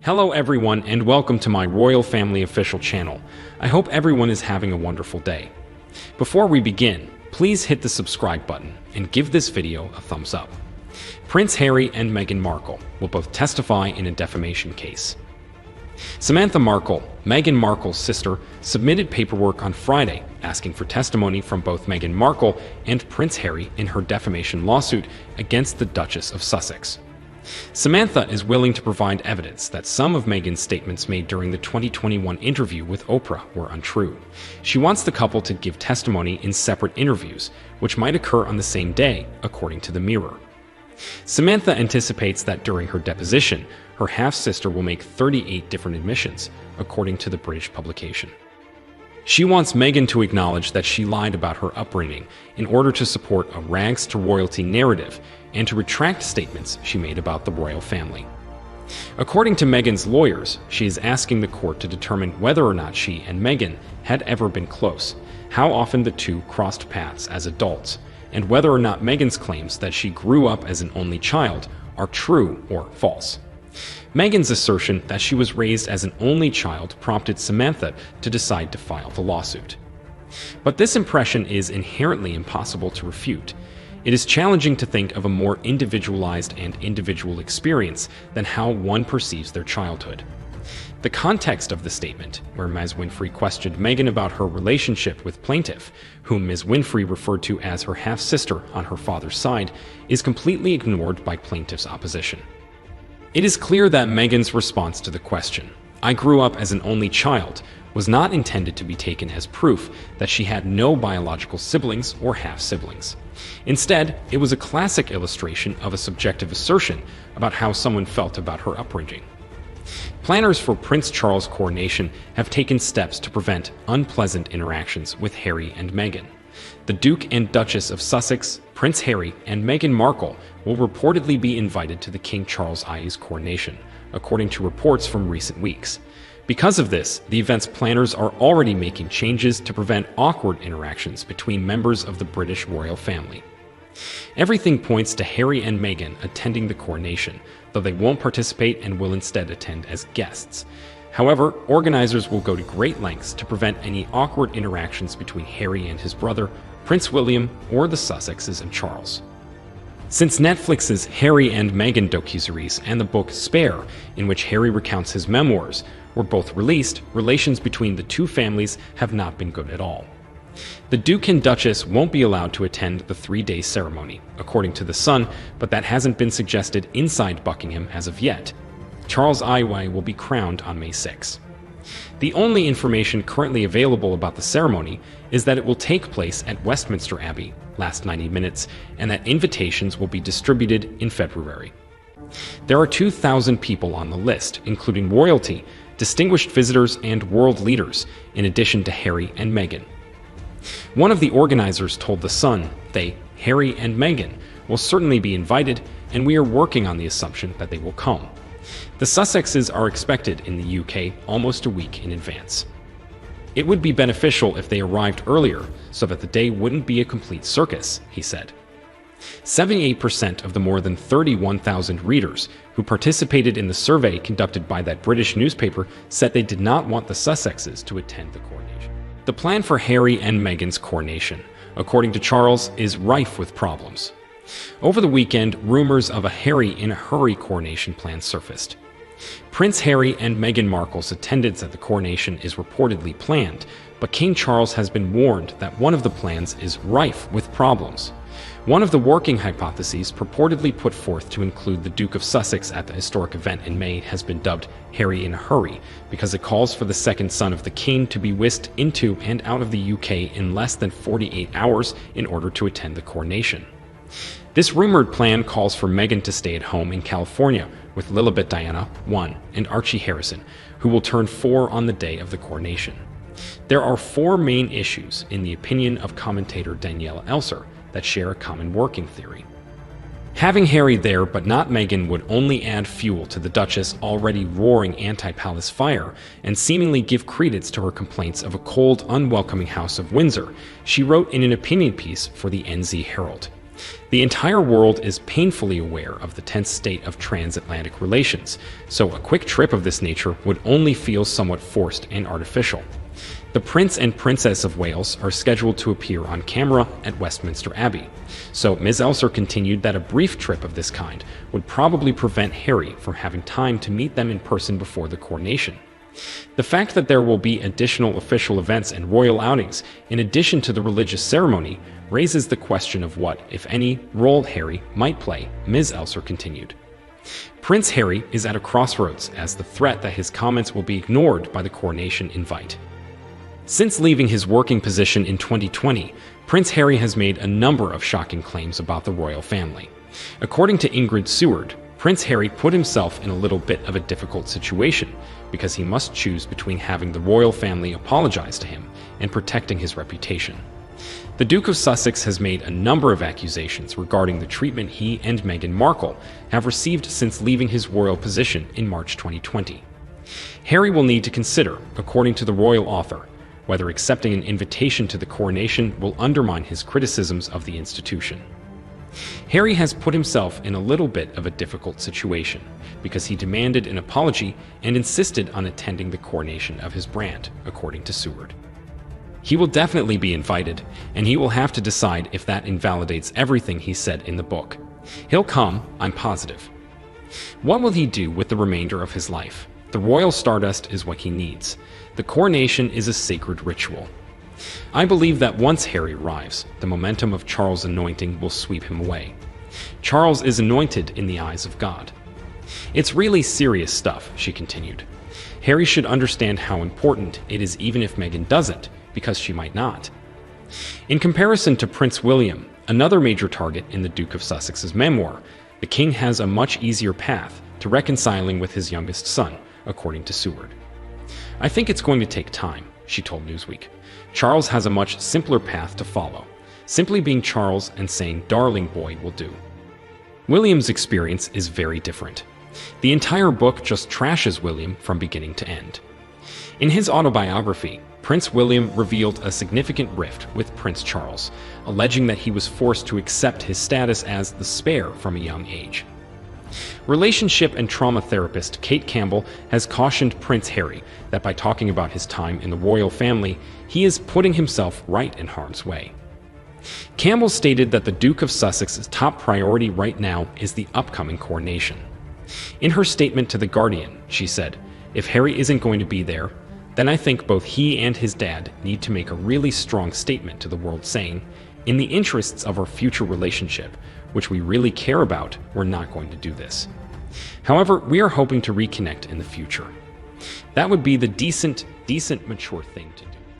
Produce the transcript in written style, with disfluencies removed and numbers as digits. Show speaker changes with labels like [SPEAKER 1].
[SPEAKER 1] Hello everyone and welcome to my Royal Family official channel. I hope everyone is having a wonderful day. Before we begin, please hit the subscribe button and give this video a thumbs up. Prince Harry and Meghan Markle will both testify in a defamation case. Samantha Markle, Meghan Markle's sister, submitted paperwork on Friday asking for testimony from both Meghan Markle and Prince Harry in her defamation lawsuit against the Duchess of Sussex. Samantha is willing to provide evidence that some of Meghan's statements made during the 2021 interview with Oprah were untrue. She wants the couple to give testimony in separate interviews, which might occur on the same day, according to the Mirror. Samantha anticipates that during her deposition, her half-sister will make 38 different admissions, according to the British publication. She wants Meghan to acknowledge that she lied about her upbringing in order to support a rags-to-royalty narrative and to retract statements she made about the royal family. According to Meghan's lawyers, she is asking the court to determine whether or not she and Meghan had ever been close, how often the two crossed paths as adults, and whether or not Meghan's claims that she grew up as an only child are true or false. Meghan's assertion that she was raised as an only child prompted Samantha to decide to file the lawsuit. But this impression is inherently impossible to refute. It is challenging to think of a more individualized and individual experience than how one perceives their childhood. The context of the statement, where Ms. Winfrey questioned Meghan about her relationship with plaintiff, whom Ms. Winfrey referred to as her half-sister on her father's side, is completely ignored by plaintiff's opposition. It is clear that Meghan's response to the question, "I grew up as an only child," was not intended to be taken as proof that she had no biological siblings or half-siblings. Instead, it was a classic illustration of a subjective assertion about how someone felt about her upbringing. Planners for Prince Charles' coronation have taken steps to prevent unpleasant interactions with Harry and Meghan. The Duke and Duchess of Sussex, Prince Harry, and Meghan Markle will reportedly be invited to the King Charles II's coronation, according to reports from recent weeks. Because of this, the event's planners are already making changes to prevent awkward interactions between members of the British royal family. Everything points to Harry and Meghan attending the coronation, though they won't participate and will instead attend as guests. However, organizers will go to great lengths to prevent any awkward interactions between Harry and his brother, Prince William, or the Sussexes and Charles. Since Netflix's Harry and Meghan docuseries and the book Spare, in which Harry recounts his memoirs, were both released, relations between the two families have not been good at all. The Duke and Duchess won't be allowed to attend the 3-day ceremony, according to The Sun, but that hasn't been suggested inside Buckingham as of yet. Charles I will be crowned on May 6. The only information currently available about the ceremony is that it will take place at Westminster Abbey, last 90 minutes, and that invitations will be distributed in February. There are 2,000 people on the list, including royalty, distinguished visitors, and world leaders, in addition to Harry and Meghan. One of the organizers told The Sun they, Harry and Meghan, will certainly be invited, and we are working on the assumption that they will come. The Sussexes are expected in the UK almost a week in advance. It would be beneficial if they arrived earlier so that the day wouldn't be a complete circus, he said. 78% of the more than 31,000 readers who participated in the survey conducted by that British newspaper said they did not want the Sussexes to attend the coronation. The plan for Harry and Meghan's coronation, according to Charles, is rife with problems. Over the weekend, rumors of a Harry-in-a-hurry coronation plan surfaced. Prince Harry and Meghan Markle's attendance at the coronation is reportedly planned, but King Charles has been warned that one of the plans is rife with problems. One of the working hypotheses purportedly put forth to include the Duke of Sussex at the historic event in May has been dubbed Harry in a Hurry, because it calls for the second son of the king to be whisked into and out of the UK in less than 48 hours in order to attend the coronation. This rumored plan calls for Meghan to stay at home in California with Lilibet Diana, 1, and Archie Harrison, who will turn 4 on the day of the coronation. There are 4 main issues, in the opinion of commentator Daniela Elser, that share a common working theory. Having Harry there but not Meghan would only add fuel to the Duchess' already roaring anti-palace fire and seemingly give credence to her complaints of a cold, unwelcoming House of Windsor, she wrote in an opinion piece for the NZ Herald. The entire world is painfully aware of the tense state of transatlantic relations, so a quick trip of this nature would only feel somewhat forced and artificial. The Prince and Princess of Wales are scheduled to appear on camera at Westminster Abbey, so Ms. Elser continued that a brief trip of this kind would probably prevent Harry from having time to meet them in person before the coronation. The fact that there will be additional official events and royal outings in addition to the religious ceremony raises the question of what, if any, role Harry might play, Ms. Elser continued. Prince Harry is at a crossroads as the threat that his comments will be ignored by the coronation invite. Since leaving his working position in 2020, Prince Harry has made a number of shocking claims about the royal family. According to Ingrid Seward, Prince Harry put himself in a little bit of a difficult situation because he must choose between having the royal family apologize to him and protecting his reputation. The Duke of Sussex has made a number of accusations regarding the treatment he and Meghan Markle have received since leaving his royal position in March 2020. Harry will need to consider, according to the royal author, whether accepting an invitation to the coronation will undermine his criticisms of the institution. Harry has put himself in a little bit of a difficult situation because he demanded an apology and insisted on attending the coronation of his brand, according to Seward. He will definitely be invited, and he will have to decide if that invalidates everything he said in the book. He'll come, I'm positive. What will he do with the remainder of his life? The royal stardust is what he needs. The coronation is a sacred ritual. I believe that once Harry arrives, the momentum of Charles' anointing will sweep him away. Charles is anointed in the eyes of God. It's really serious stuff, she continued. Harry should understand how important it is even if Meghan doesn't, because she might not. In comparison to Prince William, another major target in the Duke of Sussex's memoir, the king has a much easier path to reconciling with his youngest son, according to Seward. I think it's going to take time, she told Newsweek. Charles has a much simpler path to follow. Simply being Charles and saying "darling boy" will do. William's experience is very different. The entire book just trashes William from beginning to end. In his autobiography, Prince William revealed a significant rift with Prince Charles, alleging that he was forced to accept his status as the spare from a young age. Relationship and trauma therapist Kate Campbell has cautioned Prince Harry that by talking about his time in the royal family, he is putting himself right in harm's way. Campbell stated that the Duke of Sussex's top priority right now is the upcoming coronation. In her statement to The Guardian, she said, "If Harry isn't going to be there, then I think both he and his dad need to make a really strong statement to the world saying, in the interests of our future relationship, which we really care about, we're not going to do this. However, we are hoping to reconnect in the future." That would be the decent, mature thing to do.